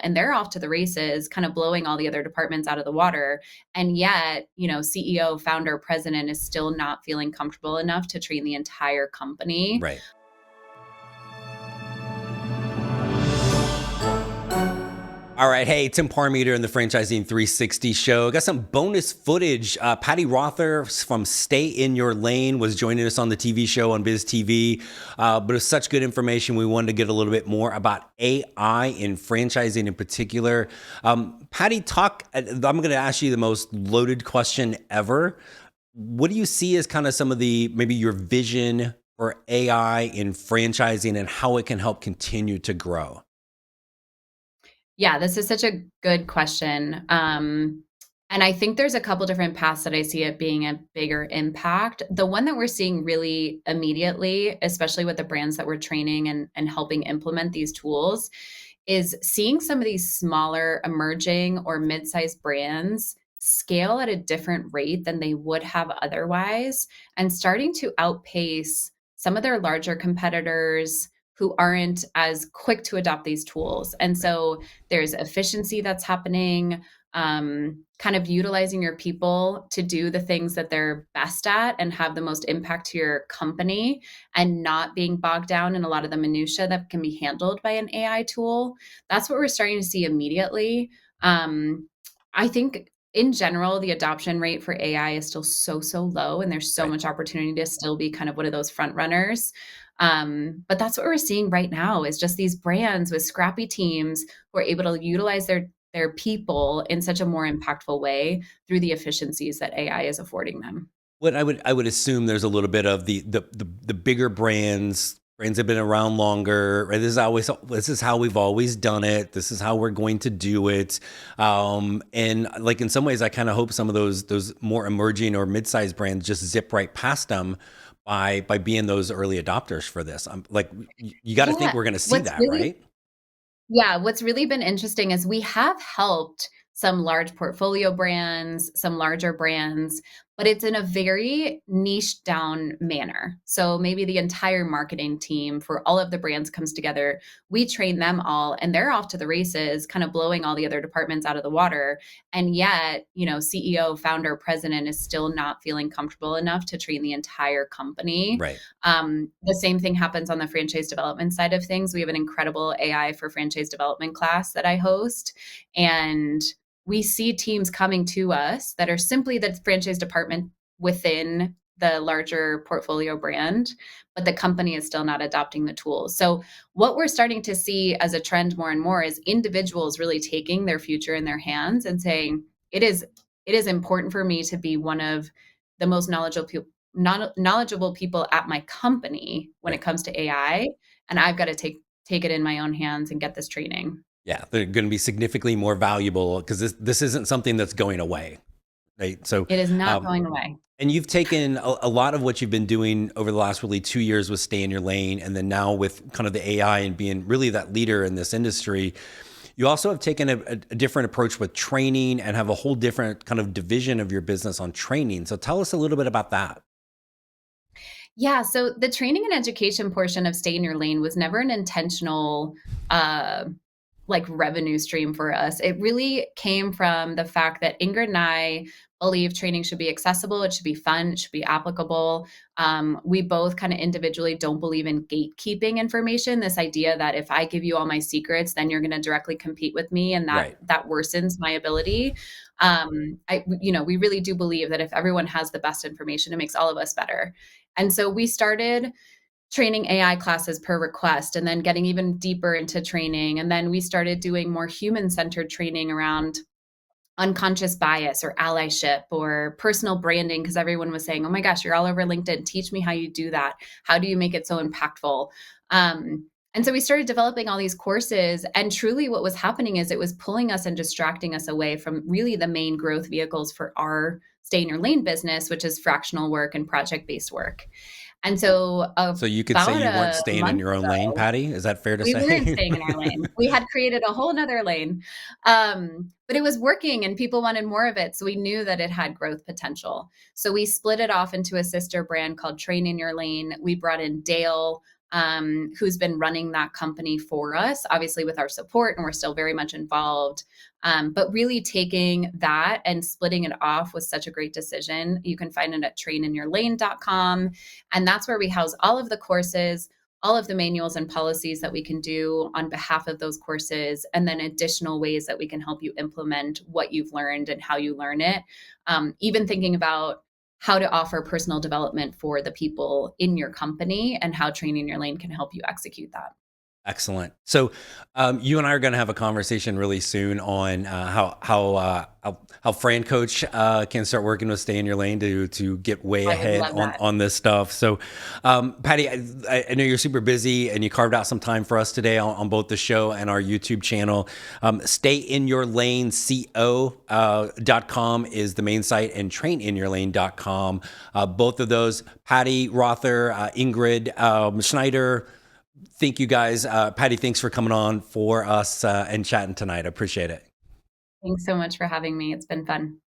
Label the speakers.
Speaker 1: and they're off to the races, kind of blowing all the other departments out of the water. And yet, CEO, founder, president is still not feeling comfortable enough to train the entire company.
Speaker 2: Right. All right. Hey, Tim Parmeter in the Franchising 360 show. I got some bonus footage. Patty Rother from Stay in Your Lane was joining us on the TV show on Biz TV. But it's such good information. We wanted to get a little bit more about AI in franchising in particular. Patty, I'm going to ask you the most loaded question ever. What do you see as kind of some of maybe your vision for AI in franchising and how it can help continue to grow?
Speaker 1: Yeah, this is such a good question. And I think there's a couple different paths that I see it being a bigger impact. The one that we're seeing really immediately, especially with the brands that we're training and helping implement these tools, is seeing some of these smaller emerging or mid-sized brands scale at a different rate than they would have otherwise, and starting to outpace some of their larger competitors who aren't as quick to adopt these tools. And
Speaker 2: Right.
Speaker 1: so there's efficiency that's happening, kind of utilizing your people to do the things that they're best at and have the most impact to your company, and not being bogged down in a lot of the minutia that can be handled by an AI tool. That's what we're starting to see immediately. I think in general, the adoption rate for AI is still so low, and there's so
Speaker 2: Right.
Speaker 1: much opportunity to still be kind of one of those front runners. But that's what we're seeing right now, is just these brands with scrappy teams who are able to utilize their people in such a more impactful way through the efficiencies that AI is affording them.
Speaker 2: What I would assume there's a little bit of the bigger brands have been around longer, right? This is how we've always done it. This is how we're going to do it. And like in some ways, I kind of hope some of those more emerging or mid-sized brands just zip right past them by being those early adopters for this. I'm like, you got to think
Speaker 1: Yeah.
Speaker 2: we're going to see
Speaker 1: What's
Speaker 2: that,
Speaker 1: really
Speaker 2: right?
Speaker 1: Yeah, what's really been interesting is we have helped some large portfolio brands, some larger brands, but it's in a very niche down manner. So maybe the entire marketing team for all of the brands comes together. We train them all and they're off to the races, kind of blowing all the other departments out of the water. And yet, CEO, founder, president is still not feeling comfortable enough to train the entire company.
Speaker 2: Right.
Speaker 1: The same thing happens on the franchise development side of things. We have an incredible AI for franchise development class that I host. And we see teams coming to us that are simply the franchise department within the larger portfolio brand, but the company is still not adopting the tools. So, what we're starting to see as a trend more and more is individuals really taking their future in their hands and saying, it is important for me to be one of the most knowledgeable people at my company when it
Speaker 2: Right.
Speaker 1: comes to AI, and I've got to take it in my own hands and get this training.
Speaker 2: Yeah, they're going to be significantly more valuable because this isn't something that's going away, right? So,
Speaker 1: It is not
Speaker 2: um,
Speaker 1: going away.
Speaker 2: and you've taken a lot of what you've been doing over the last really 2 years with Stay in Your Lane, and then now with kind of the AI and being really that leader in this industry. You also have taken a different approach with training and have a whole different kind of division of your business on training. So tell us a little bit about that.
Speaker 1: Yeah, so the training and education portion of Stay in Your Lane was never an intentional uh like revenue stream for us. It really came from the fact that Ingrid and I believe training should be accessible, it should be fun, it should be applicable. We both kind of individually don't believe in gatekeeping information. This idea that if I give you all my secrets, then you're going to directly compete with me, and that
Speaker 2: Right.
Speaker 1: that worsens my ability. We really do believe that if everyone has the best information, it makes all of us better. And so we started training AI classes per request, and then getting even deeper into training. And then we started doing more human centered training around unconscious bias or allyship or personal branding, because everyone was saying, oh my gosh, you're all over LinkedIn. Teach me how you do that. How do you make it so impactful? And so we started developing all these courses. And truly, what was happening is it was pulling us and distracting us away from really the main growth vehicles for our Stay in Your Lane business, which is fractional work and project based work. And so
Speaker 2: So you could say
Speaker 1: about
Speaker 2: you weren't
Speaker 1: a
Speaker 2: staying in
Speaker 1: month
Speaker 2: your own lane,
Speaker 1: ago,
Speaker 2: Patty. Is that fair to
Speaker 1: we weren't
Speaker 2: say?
Speaker 1: staying in our lane. We had created a whole nother lane. But it was working and people wanted more of it. So we knew that it had growth potential. So we split it off into a sister brand called Train in Your Lane. We brought in Dale, who's been running that company for us, obviously with our support, and we're still very much involved. But really taking that and splitting it off was such a great decision. You can find it at traininyourlane.com. And that's where we house all of the courses, all of the manuals and policies that we can do on behalf of those courses, and then additional ways that we can help you implement what you've learned and how you learn it. Even thinking about how to offer personal development for the people in your company and how Training Your Lane can help you execute that.
Speaker 2: Excellent. So, you and I are going to have a conversation really soon on how Fran Coach can start working with Stay in Your Lane to get way
Speaker 1: I would
Speaker 2: ahead
Speaker 1: love that.
Speaker 2: on this stuff. So, Patty, I know you're super busy and you carved out some time for us today on both the show and our YouTube channel. Stayinyourlaneco.com is the main site, and traininyourlane.com. Both of those, Patty Rother, Ingrid Schneider. Thank you guys. Patty, thanks for coming on for us and chatting tonight. I appreciate it.
Speaker 1: Thanks so much for having me. It's been fun.